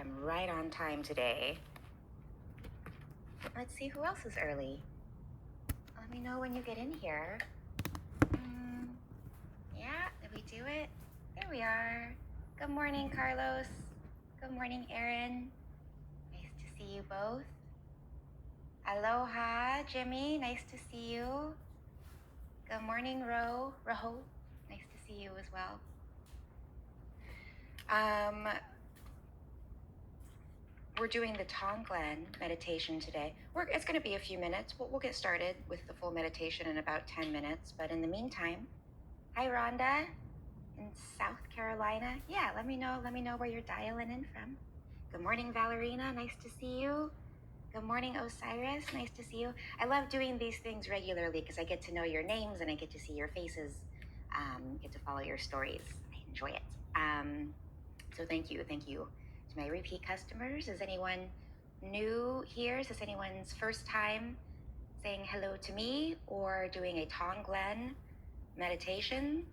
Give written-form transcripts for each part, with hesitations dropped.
I'm right on time today. Let's see who else is early. Let me know when you get in here. Yeah, did we do it? There we are. Good morning, Carlos. Good morning, Erin. Nice to see you both. Aloha, Jimmy. Nice to see you. Good morning, Roho. Nice to see you as well. We're doing the Tonglen meditation today. It's going to be a few minutes. We'll get started with the full meditation in about 10 minutes. But in the meantime, hi, Rhonda in South Carolina. Yeah, let me know where you're dialing in from. Good morning, Valerina. Nice to see you. Good morning, Osiris. Nice to see you. I love doing these things regularly because I get to know your names and I get to see your faces, get to follow your stories. I enjoy it. So thank you. To my repeat customers, is anyone new here? Is this anyone's first time saying hello to me or doing a Tonglen meditation?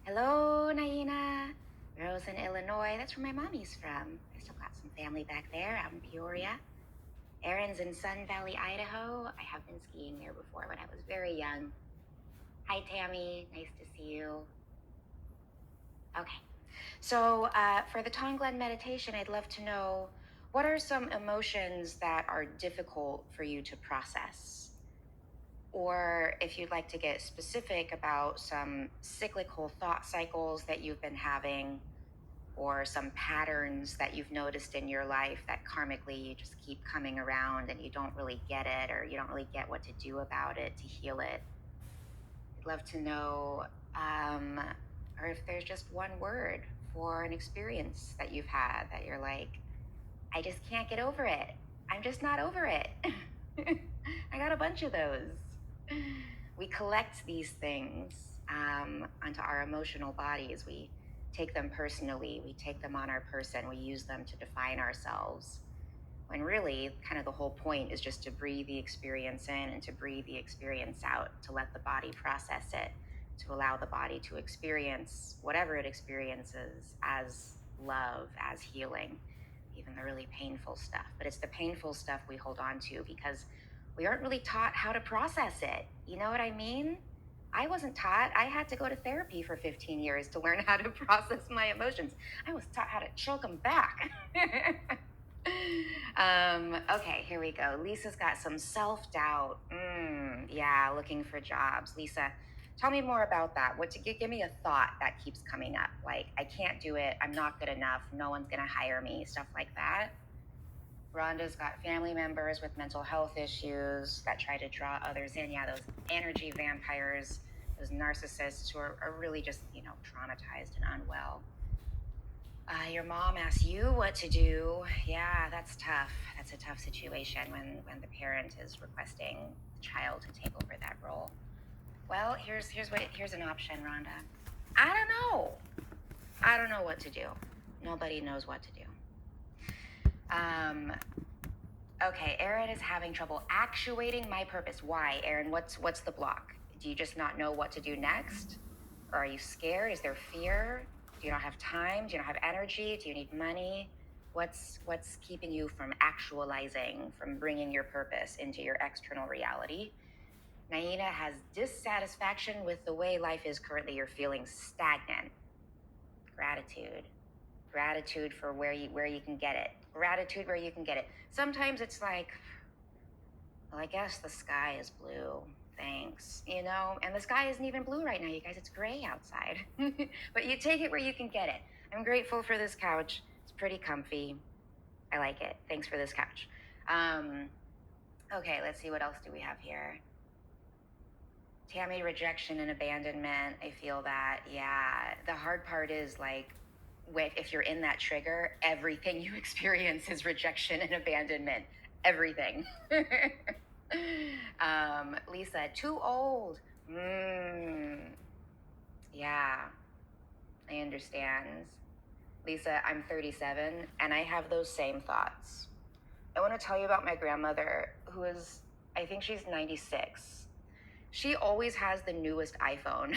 Hello, Naina. Rose in Illinois. That's where my mommy's from. I still got some family back there out in Peoria. Erin's in Sun Valley, Idaho. I have been skiing there before when I was very young. Hi, Tammy. Nice to see you. Okay. So for the Tonglen meditation, I'd love to know, what are some emotions that are difficult for you to process? Or if you'd like to get specific about some cyclical thought cycles that you've been having, or some patterns that you've noticed in your life that karmically you just keep coming around and you don't really get it, or you don't really get what to do about it to heal it. I'd love to know, or if there's just one word for an experience that you've had that you're like, I just can't get over it. I'm just not over it. I got a bunch of those. We collect these things onto our emotional bodies. We take them personally. We take them on our person. We use them to define ourselves. When really, kind of the whole point is just to breathe the experience in and to breathe the experience out, to let the body process it, to allow the body to experience whatever it experiences as love, as healing, even the really painful stuff. But it's the painful stuff we hold on to because we aren't really taught how to process it. You know what I mean? I wasn't taught. I had to go to therapy for 15 years to learn how to process my emotions. I was taught how to choke them back. Okay, here we go. Lisa's got some self-doubt. Yeah, looking for jobs. Lisa, tell me more about that. Give me a thought that keeps coming up. Like, I can't do it. I'm not good enough. No one's going to hire me. Stuff like that. Rhonda's got family members with mental health issues that try to draw others in. Yeah, those energy vampires, those narcissists who are really just, traumatized and unwell. Your mom asks you what to do. Yeah, that's tough. That's a tough situation when the parent is requesting the child to take over that role. Well, here's an option, Rhonda. I don't know what to do. Nobody knows what to do. Okay, Erin is having trouble actuating my purpose. Why, Erin? What's the block? Do you just not know what to do next? Or are you scared? Is there fear? Do you not have time? Do you not have energy? Do you need money? What's keeping you from actualizing, from bringing your purpose into your external reality? Naina has dissatisfaction with the way life is currently. You're feeling stagnant. Gratitude for where you can get it. Gratitude where you can get it. Sometimes it's like, well, I guess the sky is blue. Thanks. And the sky isn't even blue right now, you guys. It's gray outside. But you take it where you can get it. I'm grateful for this couch. It's pretty comfy. I like it. Thanks for this couch. Okay, let's see, what else do we have here? Tammy, rejection and abandonment. I feel that. Yeah. The hard part is like, if you're in that trigger, everything you experience is rejection and abandonment. Everything. Lisa, too old. Yeah, I understand. Lisa, I'm 37 and I have those same thoughts. I want to tell you about my grandmother, who is, I think she's 96. She always has the newest iPhone.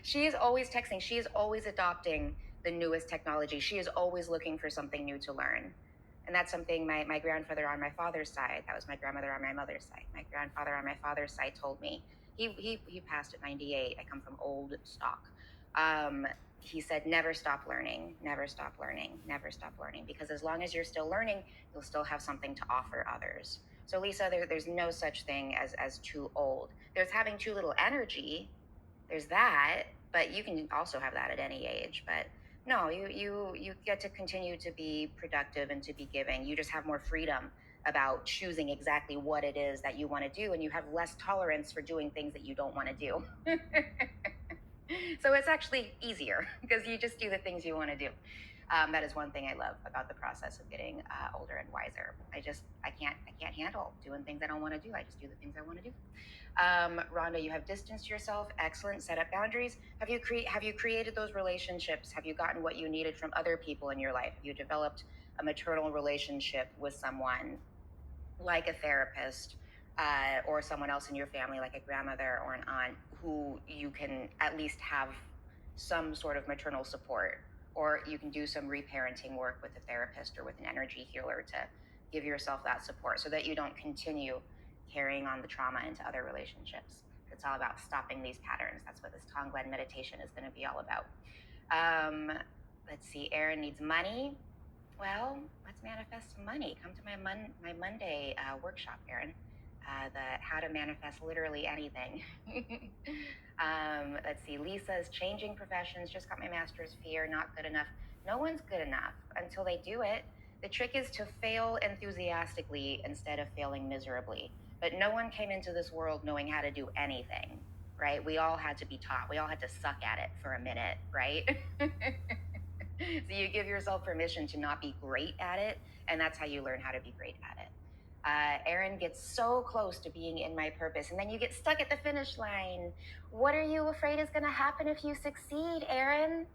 She is always texting. She is always adopting the newest technology. She is always looking for something new to learn. And that's something my grandfather on my father's side, that was my grandmother on my mother's side. My grandfather on my father's side told me, he passed at 98. I come from old stock. He said, never stop learning, never stop learning, never stop learning. Because as long as you're still learning, you'll still have something to offer others. So Lisa, there's no such thing as too old. There's having too little energy. There's that, but you can also have that at any age. But no, you get to continue to be productive and to be giving. You just have more freedom about choosing exactly what it is that you want to do, and you have less tolerance for doing things that you don't want to do. So it's actually easier because you just do the things you want to do. That is one thing I love about the process of getting older and wiser. I can't handle doing things I don't want to do. I just do the things I want to do. Rhonda, you have distanced yourself. Excellent. Set up boundaries. Have you created those relationships? Have you gotten what you needed from other people in your life? Have you developed a maternal relationship with someone like a therapist or someone else in your family, like a grandmother or an aunt, who you can at least have some sort of maternal support, or you can do some reparenting work with a therapist or with an energy healer to give yourself that support so that you don't continue carrying on the trauma into other relationships. It's all about stopping these patterns. That's what this Tonglen meditation is going to be all about. Let's see, Erin needs money. Well, let's manifest some money. Come to my Monday workshop, Erin. The how to manifest literally anything. Let's see, Lisa's changing professions, just got my master's, fear, not good enough. No one's good enough until they do it. The trick is to fail enthusiastically instead of failing miserably. But no one came into this world knowing how to do anything, right? We all had to be taught. We all had to suck at it for a minute, right? So you give yourself permission to not be great at it, and that's how you learn how to be great at it. Erin gets so close to being in my purpose, and then you get stuck at the finish line. What are you afraid is going to happen if you succeed, Erin?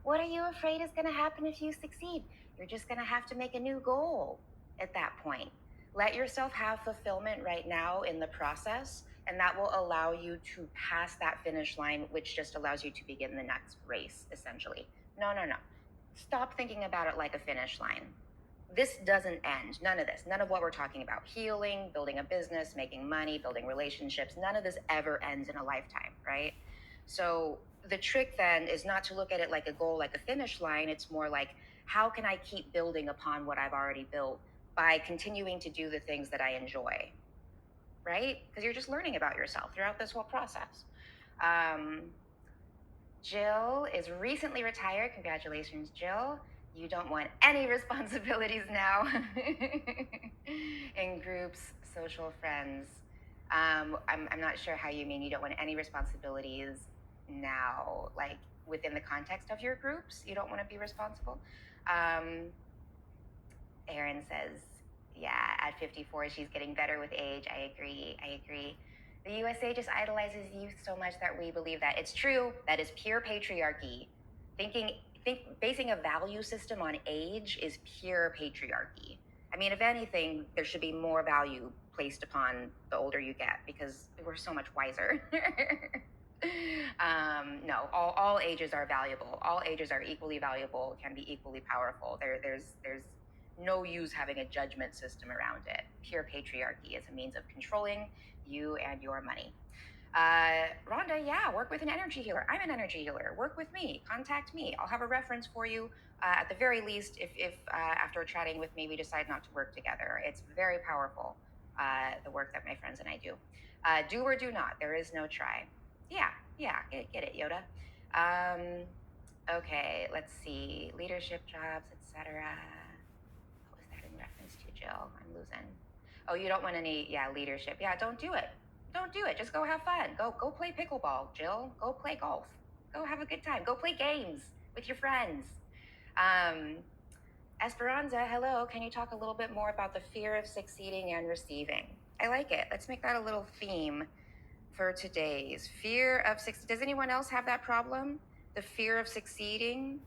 What are you afraid is going to happen if you succeed? You're just going to have to make a new goal at that point. Let yourself have fulfillment right now in the process, and that will allow you to pass that finish line, which just allows you to begin the next race, essentially. No. Stop thinking about it like a finish line. This doesn't end. None of this. None of what we're talking about. Healing, building a business, making money, building relationships. None of this ever ends in a lifetime, right? So the trick then is not to look at it like a goal, like a finish line. It's more like, how can I keep building upon what I've already built by continuing to do the things that I enjoy, right? Because you're just learning about yourself throughout this whole process. Jill is recently retired. Congratulations, Jill. You don't want any responsibilities now in groups, social friends. I'm not sure how you mean you don't want any responsibilities now, like within the context of your groups. You don't want to be responsible. Erin says, yeah, at 54, she's getting better with age. I agree. The USA just idolizes youth so much that we believe that. It's true. That is pure patriarchy. Basing a value system on age is pure patriarchy. I mean, if anything, there should be more value placed upon the older you get because we're so much wiser. No, all ages are valuable. All ages are equally valuable, can be equally powerful. There's no use having a judgment system around it. Pure patriarchy is a means of controlling you and your money. Rhonda, yeah, work with an energy healer. I'm an energy healer. Work with me. Contact me. I'll have a reference for you at the very least if after chatting with me we decide not to work together. It's very powerful, the work that my friends and I do. Do or do not. There is no try. Yeah, get it, Yoda. Okay, let's see. Leadership jobs, etc. What was that in reference to, Jill? I'm losing. Oh, you don't want any, leadership. Yeah, don't do it. Don't do it. Just go have fun. Go play pickleball, Jill. Go play golf. Go have a good time. Go play games with your friends. Esperanza, hello. Can you talk a little bit more about the fear of succeeding and receiving? I like it. Let's make that a little theme for today's. Fear of succeeding. Does anyone else have that problem? The fear of succeeding?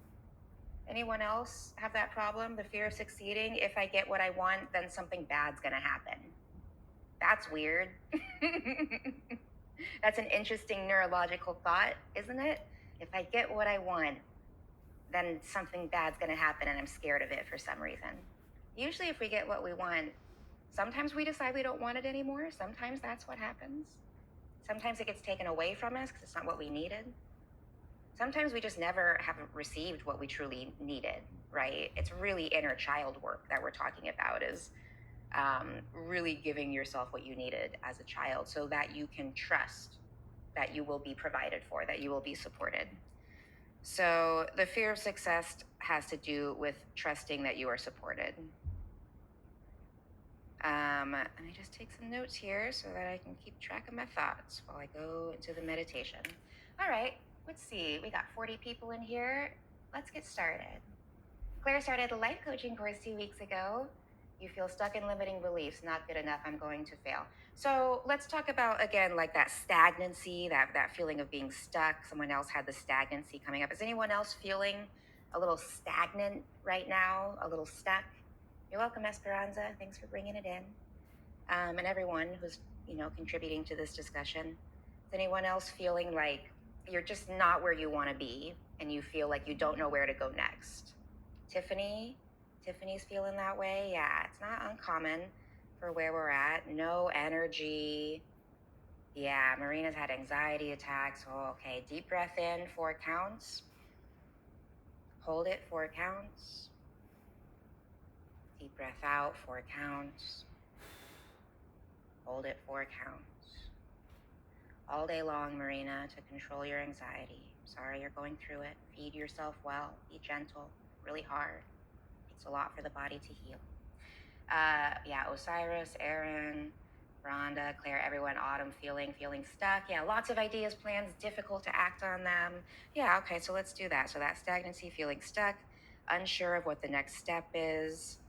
Anyone else have that problem? The fear of succeeding? If I get what I want, then something bad's gonna happen. That's weird. That's an interesting neurological thought, isn't it? If I get what I want, then something bad's going to happen and I'm scared of it for some reason. Usually if we get what we want, sometimes we decide we don't want it anymore. Sometimes that's what happens. Sometimes it gets taken away from us because it's not what we needed. Sometimes we just never have received what we truly needed, right? It's really inner child work that we're talking about, is really giving yourself what you needed as a child so that you can trust that you will be provided for, that you will be supported. So the fear of success has to do with trusting that you are supported. Let me just take some notes here so that I can keep track of my thoughts while I go into the meditation. All right, let's see. We got 40 people in here. Let's get started. Claire started a life coaching course 2 weeks ago. You feel stuck in limiting beliefs, not good enough, I'm going to fail. So let's talk about, again, like that stagnancy, that feeling of being stuck. Someone else had the stagnancy coming up. Is anyone else feeling a little stagnant right now, a little stuck? You're welcome, Esperanza. Thanks for bringing it in. And everyone who's, contributing to this discussion. Is anyone else feeling like you're just not where you want to be and you feel like you don't know where to go next? Tiffany's feeling that way. Yeah, it's not uncommon for where we're at. No energy. Yeah, Marina's had anxiety attacks. Oh, okay. Deep breath in, 4 counts. Hold it, 4 counts. Deep breath out, 4 counts. Hold it, 4 counts. All day long, Marina, to control your anxiety. Sorry you're going through it. Feed yourself well. Be gentle. Really hard. It's a lot for the body to heal. Yeah, Osiris, Aaron, Rhonda, Claire, everyone, Autumn, feeling stuck. Yeah, lots of ideas, plans, difficult to act on them. Yeah, okay, so let's do that. So that stagnancy, feeling stuck, unsure of what the next step is.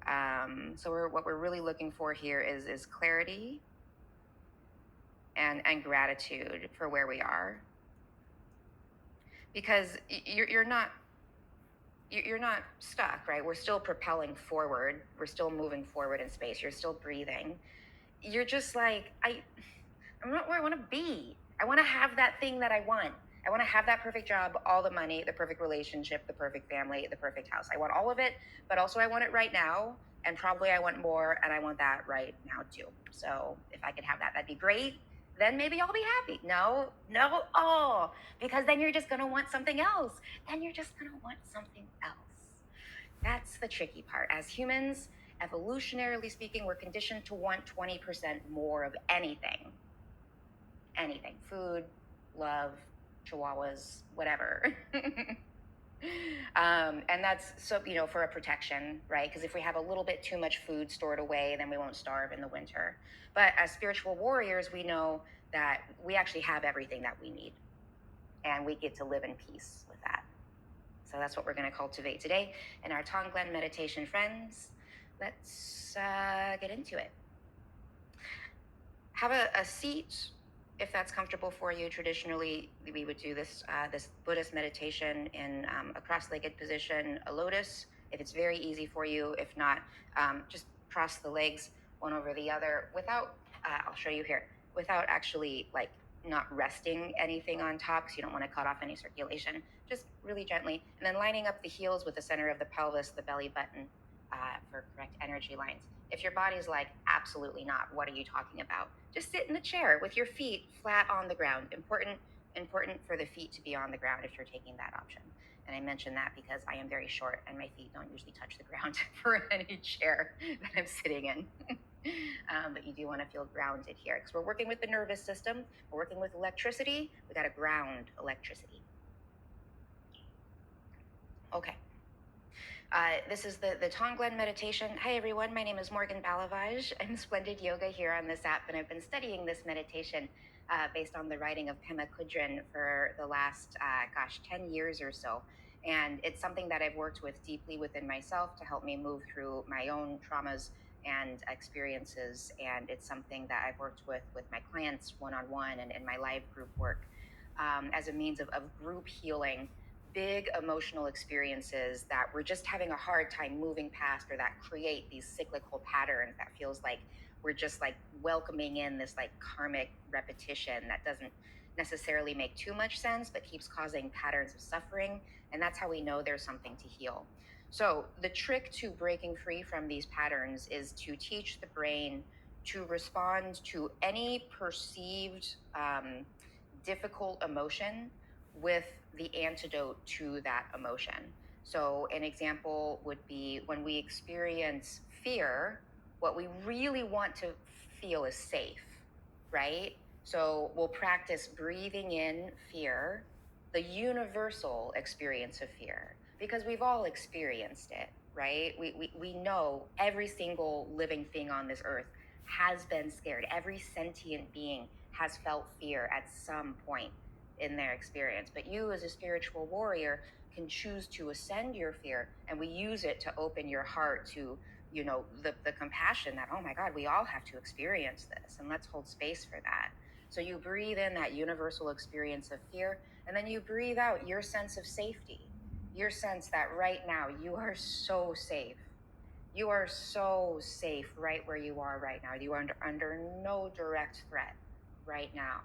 So what we're really looking for here is clarity and gratitude for where we are. Because you're not stuck, right? We're still propelling forward. We're still moving forward in space. You're still breathing. You're just like, I'm not where I want to be. I want to have that thing that I want. I want to have that perfect job, all the money, the perfect relationship, the perfect family, the perfect house. I want all of it, but also I want it right now. And probably I want more, and I want that right now too. So if I could have that, that'd be great. Then maybe I'll be happy. No, because then you're just going to want something else. That's the tricky part. As humans, evolutionarily speaking, we're conditioned to want 20% more of anything. Food, love, chihuahuas, whatever. And that's so, for a protection, right? Because if we have a little bit too much food stored away, then we won't starve in the winter. But as spiritual warriors, we know that we actually have everything that we need, and we get to live in peace with that. So that's what we're going to cultivate today in our Tonglen meditation, friends. Let's get into it. Have a seat if that's comfortable for you. Traditionally, we would do this Buddhist meditation in a cross-legged position, a lotus, if it's very easy for you. If not, just cross the legs one over the other without, I'll show you here, without actually not resting anything on top, because you don't want to cut off any circulation. Just really gently, and then lining up the heels with the center of the pelvis, the belly button, for correct energy lines. If your body's like, absolutely not, what are you talking about? Just sit in the chair with your feet flat on the ground. Important for the feet to be on the ground if you're taking that option. And I mention that because I am very short and my feet don't usually touch the ground for any chair that I'm sitting in. But you do want to feel grounded here, because we're working with the nervous system. We're working with electricity. We got to ground electricity. Okay. This is the Tonglen Meditation. Hi, everyone. My name is Morgan Balavaj. I'm Splendid Yoga here on this app, and I've been studying this meditation based on the writing of Pema Kudrin for the last, 10 years or so. And it's something that I've worked with deeply within myself to help me move through my own traumas and experiences. And it's something that I've worked with my clients one-on-one and in my live group work as a means of group healing big emotional experiences that we're just having a hard time moving past, or that create these cyclical patterns that feels like we're just welcoming in this karmic repetition that doesn't necessarily make too much sense, but keeps causing patterns of suffering. And that's how we know there's something to heal. So the trick to breaking free from these patterns is to teach the brain to respond to any perceived difficult emotion with the antidote to that emotion. So an example would be when we experience fear, what we really want to feel is safe, right? So we'll practice breathing in fear, the universal experience of fear, because we've all experienced it, right? We know every single living thing on this earth has been scared. Every sentient being has felt fear at some point in their experience. But you, as a spiritual warrior, can choose to ascend your fear, and we use it to open your heart to, you know, the compassion that, oh my God, we all have to experience this, and let's hold space for that. So you breathe in that universal experience of fear, and then you breathe out your sense of safety, your sense that right now you are so safe. You are so safe right where you are right now. You are under no direct threat right now.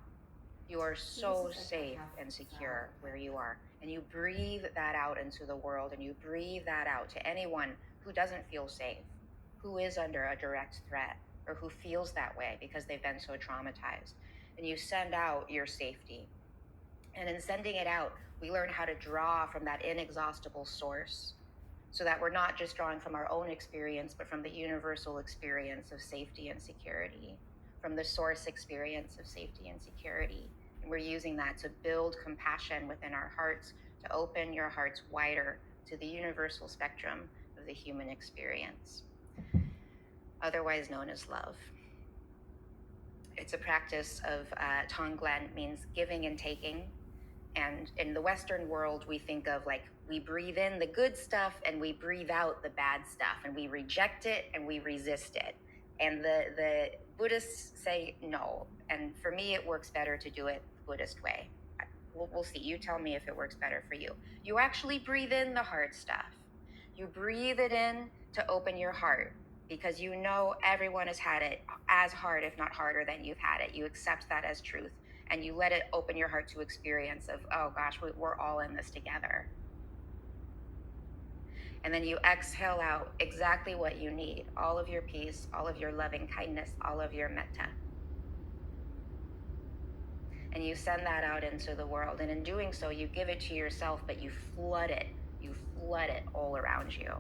You are so safe and secure where you are. And you breathe that out into the world, and you breathe that out to anyone who doesn't feel safe, who is under a direct threat, or who feels that way because they've been so traumatized. And you send out your safety. And in sending it out, we learn how to draw from that inexhaustible source, so that we're not just drawing from our own experience, but from the universal experience of safety and security, from the source experience of safety and security. And we're using that to build compassion within our hearts, to open your hearts wider to the universal spectrum of the human experience, otherwise known as love. It's a practice of Tonglen, means giving and taking. And in the Western world, we think of like, we breathe in the good stuff and we breathe out the bad stuff, and we reject it and we resist it. And the Buddhists say no. And for me, it works better to do it the Buddhist way. We'll see. You tell me if it works better for you. You actually breathe in the hard stuff. You breathe it in to open your heart, because you know everyone has had it as hard, if not harder, than you've had it. You accept that as truth, and you let it open your heart to experience of, oh gosh, we're all in this together. And then you exhale out exactly what you need, all of your peace, all of your loving kindness, all of your metta. And you send that out into the world. And in doing so, you give it to yourself, but you flood it all around you.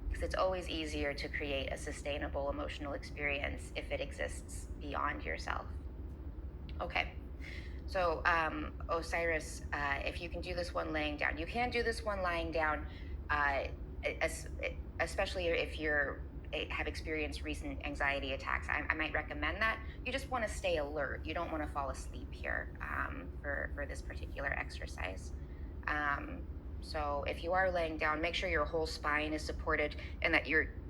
Because it's always easier to create a sustainable emotional experience if it exists beyond yourself. Okay. So Osiris, if you can do this one laying down, you can do this one lying down, especially if you're have experienced recent anxiety attacks. I might recommend that. You just want to stay alert. You don't want to fall asleep here for this particular exercise. So if you are laying down, make sure your whole spine is supported, and that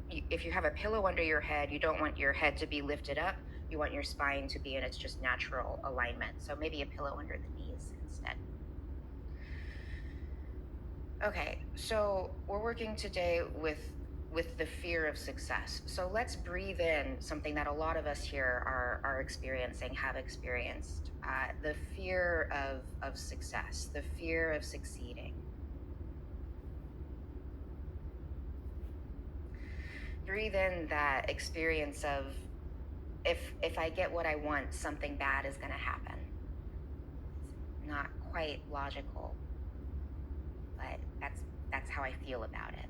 if you have a pillow under your head, you don't want your head to be lifted up. You want your spine to be in its just natural alignment. So maybe a pillow under the knees instead. Okay, so we're working today with the fear of success. So let's breathe in something that a lot of us here are experiencing, have experienced, the fear of success, the fear of succeeding. Breathe in that experience of, if I get what I want, something bad is going to happen. It's not quite logical, but that's how I feel about it.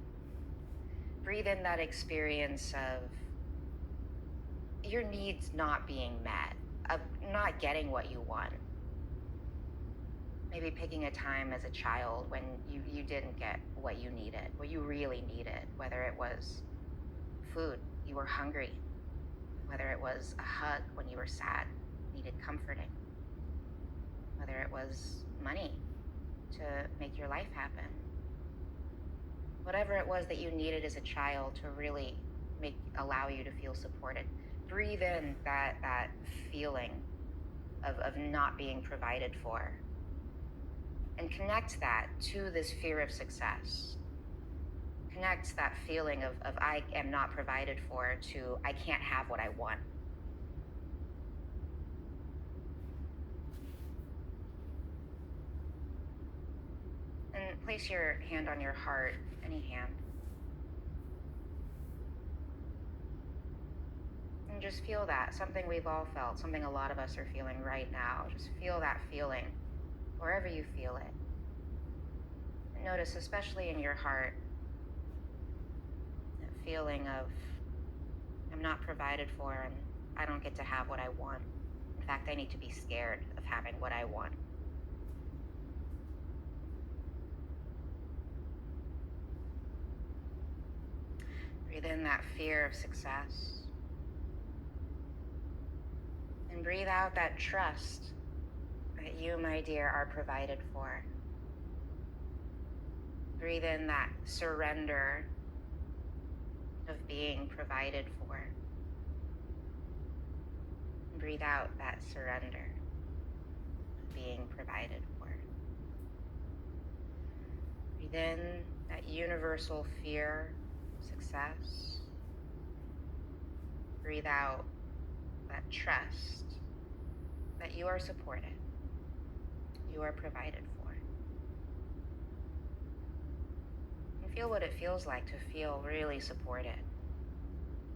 Breathe in that experience of your needs not being met, of not getting what you want. Maybe picking a time as a child when you didn't get what you needed, what you really needed, whether it was food, you were hungry, whether it was a hug when you were sad, needed comforting, whether it was money to make your life happen. Whatever it was that you needed as a child to really allow you to feel supported. Breathe in that feeling of not being provided for, and connect that to this fear of success. Connect that feeling of I am not provided for to I can't have what I want. Place your hand on your heart, any hand. And just feel that, something we've all felt, something a lot of us are feeling right now. Just feel that feeling, wherever you feel it. And notice, especially in your heart, that feeling of, I'm not provided for and I don't get to have what I want. In fact, I need to be scared of having what I want. Breathe in that fear of success. And breathe out that trust that you, my dear, are provided for. Breathe in that surrender of being provided for. Breathe out that surrender of being provided for. Breathe in that universal fear of success. Breathe out that trust that you are supported, you are provided for. And feel what it feels like to feel really supported.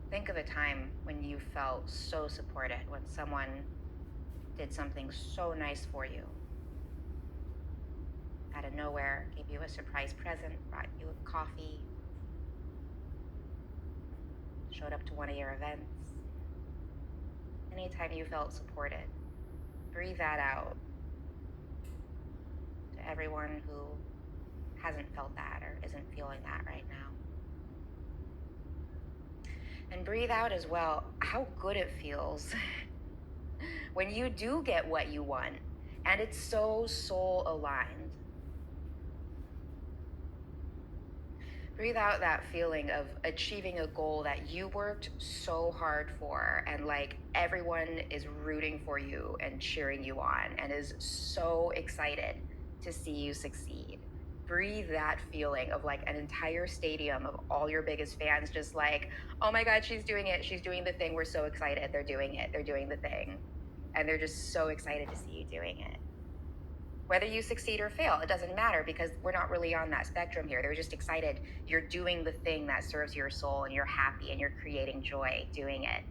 Think of a time when you felt so supported, when someone did something so nice for you. Out of nowhere, gave you a surprise present, brought you a coffee, showed up to one of your events. Anytime you felt supported, breathe that out to everyone who hasn't felt that or isn't feeling that right now. And breathe out as well how good it feels when you do get what you want and it's so soul aligned. Breathe out that feeling of achieving a goal that you worked so hard for and like everyone is rooting for you and cheering you on and is so excited to see you succeed. Breathe that feeling of like an entire stadium of all your biggest fans just like, oh my God, she's doing it. She's doing the thing. We're so excited. They're doing it. They're doing the thing. And they're just so excited to see you doing it. Whether you succeed or fail, it doesn't matter because we're not really on that spectrum here. They're just excited. You're doing the thing that serves your soul and you're happy and you're creating joy doing it.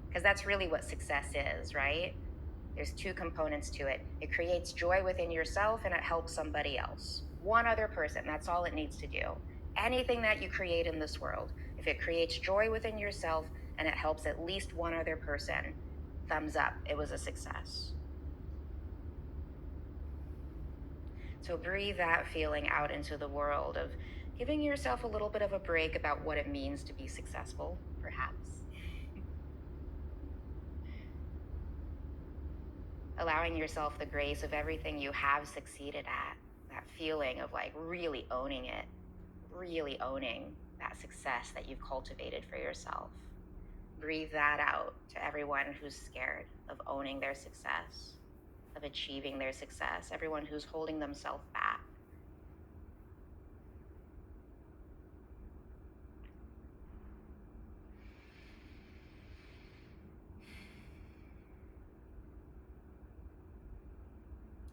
Because that's really what success is, right? There's two components to it. It creates joy within yourself and it helps somebody else. One other person, that's all it needs to do. Anything that you create in this world, if it creates joy within yourself and it helps at least one other person, thumbs up, it was a success. So breathe that feeling out into the world of giving yourself a little bit of a break about what it means to be successful, perhaps. Allowing yourself the grace of everything you have succeeded at, that feeling of like really owning it, really owning that success that you've cultivated for yourself. Breathe that out to everyone who's scared of owning their success, of achieving their success, everyone who's holding themselves back.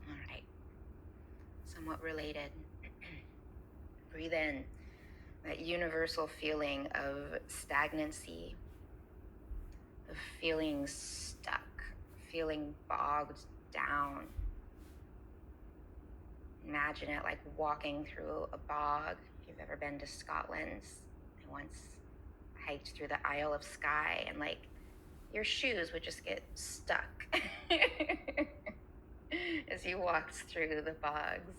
All right, somewhat related. Breathe in that universal feeling of stagnancy, of feeling stuck, feeling bogged down. Imagine it like walking through a bog. If you've ever been to Scotland, I once hiked through the Isle of Skye and like your shoes would just get stuck as you walked through the bogs.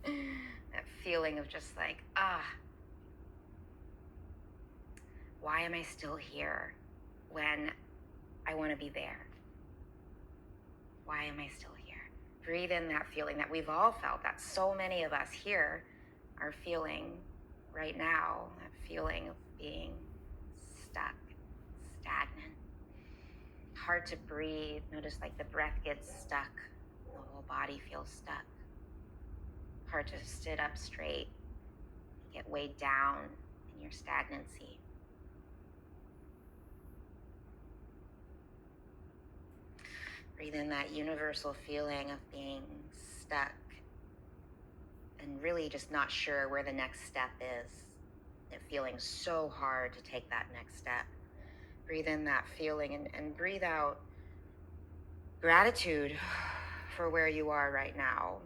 That feeling of just like, why am I still here when I want to be there? Why am I still here? Breathe in that feeling that we've all felt, that so many of us here are feeling right now, that feeling of being stuck, stagnant. Hard to breathe. Notice like the breath gets stuck, the whole body feels stuck. Hard to sit up straight, get weighed down in your stagnancy. Breathe in that universal feeling of being stuck and really just not sure where the next step is. It feeling so hard to take that next step. Breathe in that feeling and breathe out gratitude for where you are right now.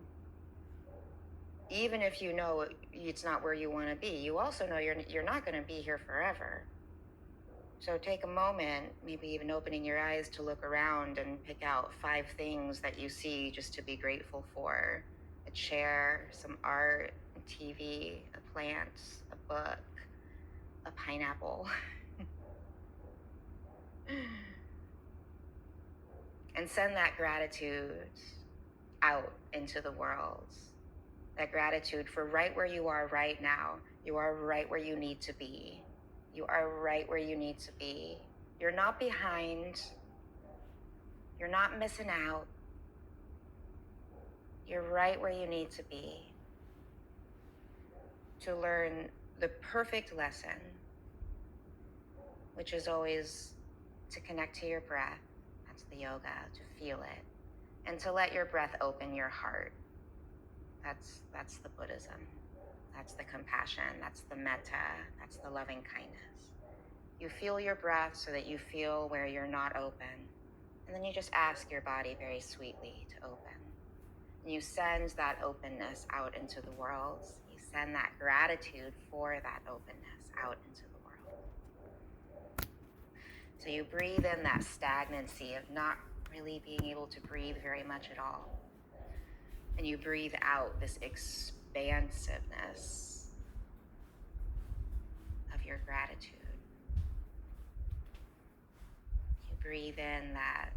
Even if you know it's not where you want to be, you also know you're not going to be here forever. So take a moment, maybe even opening your eyes to look around and pick out 5 things that you see just to be grateful for. A chair, some art, a TV, a plant, a book, a pineapple. And send that gratitude out into the world. That gratitude for right where you are right now. You are right where you need to be. You are right where you need to be. You're not behind. You're not missing out. You're right where you need to be to learn the perfect lesson, which is always to connect to your breath. That's the yoga, to feel it, and to let your breath open your heart. That's the Buddhism. That's the compassion. That's the metta. That's the loving kindness. You feel your breath so that you feel where you're not open. And then you just ask your body very sweetly to open. And you send that openness out into the world. You send that gratitude for that openness out into the world. So you breathe in that stagnancy of not really being able to breathe very much at all. And you breathe out this expansiveness of your gratitude. You breathe in that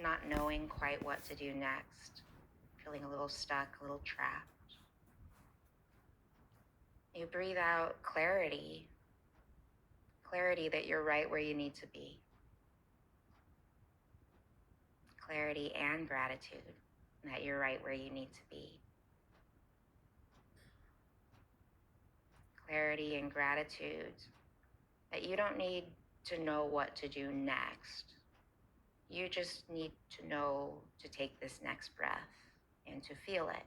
not knowing quite what to do next, feeling a little stuck, a little trapped. You breathe out clarity, clarity that you're right where you need to be. Clarity and gratitude that you're right where you need to be. Clarity and gratitude that you don't need to know what to do next. You just need to know to take this next breath and to feel it.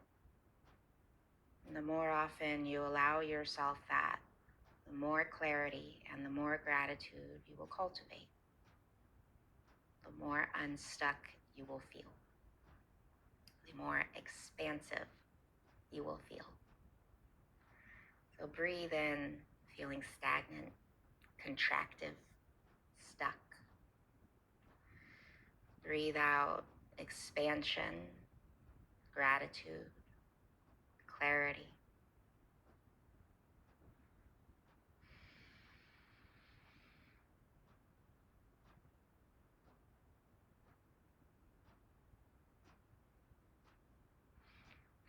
And the more often you allow yourself that, the more clarity and the more gratitude you will cultivate. The more unstuck you will feel. The more expansive you will feel. So breathe in, feeling stagnant, contractive, stuck. Breathe out, expansion, gratitude, clarity.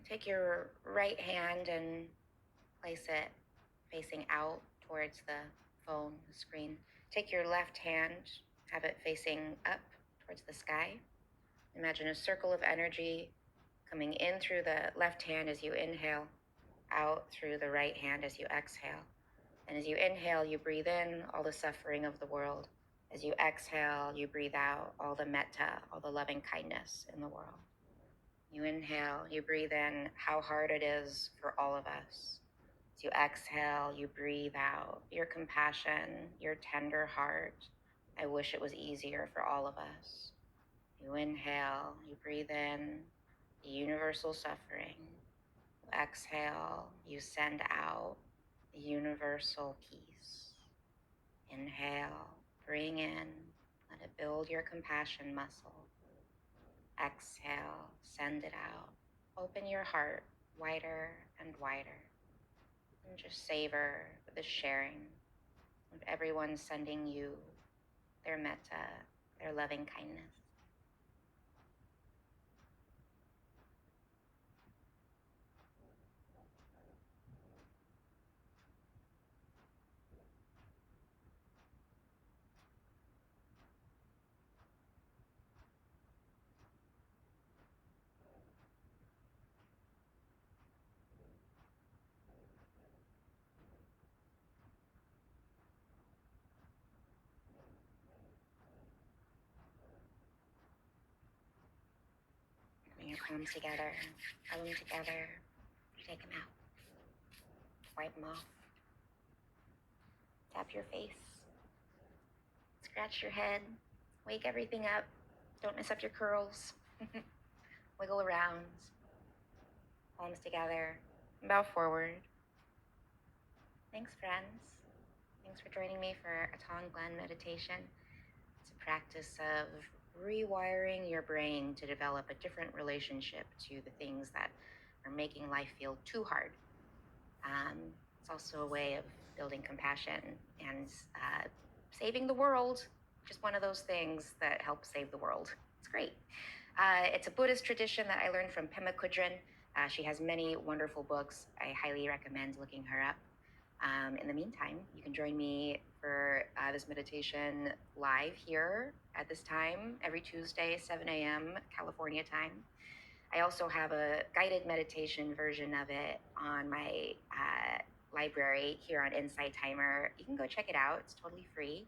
Take your right hand and place it facing out towards the phone, the screen. Take your left hand, have it facing up towards the sky. Imagine a circle of energy coming in through the left hand as you inhale, out through the right hand as you exhale. And as you inhale, you breathe in all the suffering of the world. As you exhale, you breathe out all the metta, all the loving kindness in the world. You inhale, you breathe in how hard it is for all of us. As you exhale, you breathe out your compassion, your tender heart. I wish it was easier for all of us. You inhale, you breathe in the universal suffering. You exhale, you send out the universal peace. Inhale, bring in, let it build your compassion muscle. Exhale, send it out. Open your heart wider and wider. And just savor the sharing of everyone sending you their metta, their loving kindness. Bring your palms together, palm together. Take them out. Wipe them off. Tap your face. Scratch your head. Wake everything up. Don't mess up your curls. Wiggle around. Palms together. Bow forward. Thanks, friends. Thanks for joining me for a Tonglen meditation. It's a practice of rewiring your brain to develop a different relationship to the things that are making life feel too hard. It's also a way of building compassion and saving the world. Just one of those things that helps save the world. It's great. It's a Buddhist tradition that I learned from Pema Kudrin. She has many wonderful books. I highly recommend looking her up. In the meantime, you can join me for this meditation live here at this time, every Tuesday, 7 a.m. California time. I also have a guided meditation version of it on my library here on Insight Timer. You can go check it out. It's totally free.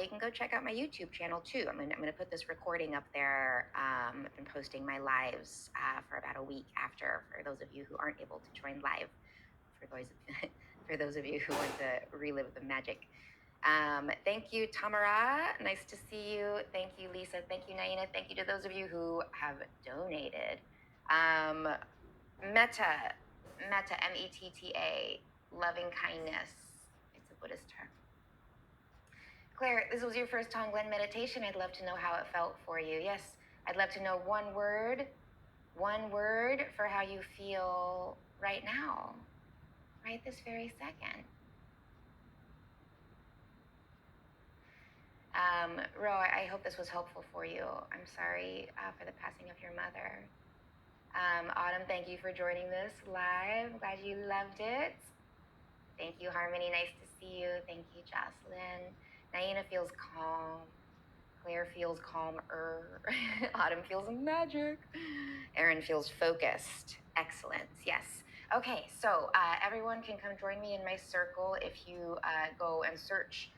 You can go check out my YouTube channel too. I'm gonna put this recording up there. I've been posting my lives for about a week after, for those of you who aren't able to join live, for those of you who want to relive the magic. Thank you, Tamara. Nice to see you. Thank you, Lisa. Thank you, Naina. Thank you to those of you who have donated. Metta, M-E-T-T-A, loving kindness. It's a Buddhist term. Claire, this was your first Tonglen meditation. I'd love to know how it felt for you. Yes, I'd love to know one word for how you feel right now, right this very second. Ro, I hope this was helpful for you. I'm sorry for the passing of your mother. Autumn, thank you for joining this live. I'm glad you loved it. Thank you, Harmony. Nice to see you. Thank you, Jocelyn. Naina feels calm. Claire feels calmer. Autumn feels magic. Erin feels focused. Excellent. Yes. Okay, so everyone can come join me in my circle. If you go and search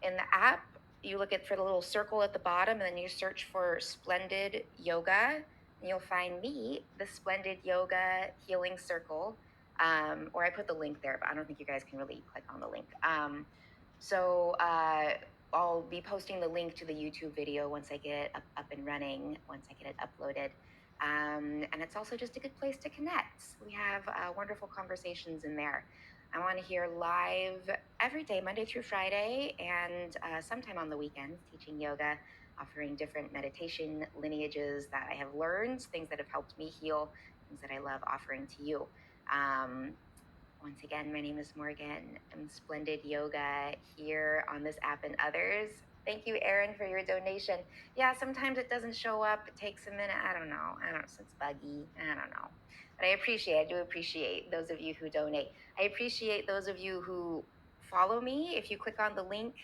in the app, you look for the little circle at the bottom, and then you search for Splendid Yoga, and you'll find me, the Splendid Yoga Healing Circle. Or I put the link there, but I don't think you guys can really click on the link. I'll be posting the link to the YouTube video once I get it up and running, once I get it uploaded. And it's also just a good place to connect. We have wonderful conversations in there. I'm on here live every day, Monday through Friday, and sometime on the weekends, teaching yoga, offering different meditation lineages that I have learned, things that have helped me heal, things that I love offering to you. Once again, my name is Morgan. I'm Splendid Yoga here on this app and others. Thank you, Erin, for your donation. Yeah, sometimes it doesn't show up. It takes a minute. I don't know. It's buggy. I don't know. But I do appreciate those of you who donate. I appreciate those of you who follow me. If you click on the link,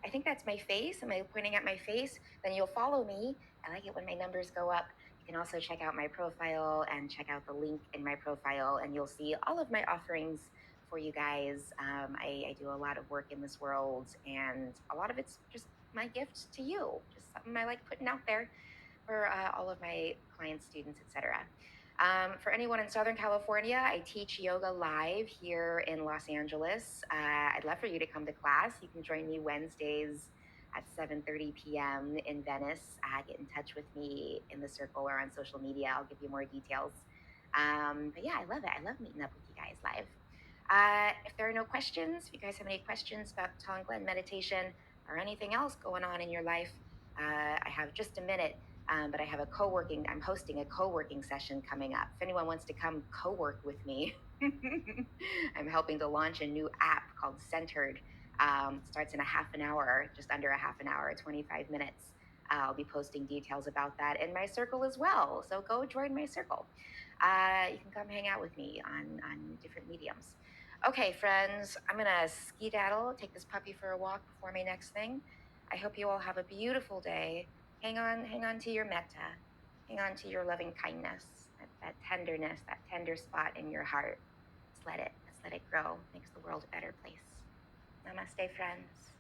I think that's my face. Am I pointing at my face? Then you'll follow me. I like it when my numbers go up. You can also check out my profile and check out the link in my profile, and you'll see all of my offerings for you guys. I do a lot of work in this world, and a lot of it's just my gift to you, just something I like putting out there for all of my clients, students, etc. For anyone in Southern California, I teach yoga live here in Los Angeles. I'd love for you to come to class. You can join me Wednesdays at 7:30 p.m. in Venice. Get in touch with me in the circle or on social media. I'll give you more details. But yeah, I love it. I love meeting up with you guys live. If there are no questions, if you guys have any questions about Tonglen meditation or anything else going on in your life, I have just a minute. But I have I'm hosting a co-working session coming up. If anyone wants to come co-work with me, I'm helping to launch a new app called Centered. Starts in a half an hour, just under a half an hour, 25 minutes. I'll be posting details about that in my circle as well. So go join my circle. You can come hang out with me on different mediums. Okay, friends, I'm gonna skedaddle, take this puppy for a walk before my next thing. I hope you all have a beautiful day. Hang on to your metta. Hang on to your loving kindness, that tenderness, that tender spot in your heart. Let's let it grow. Makes the world a better place. Namaste, friends.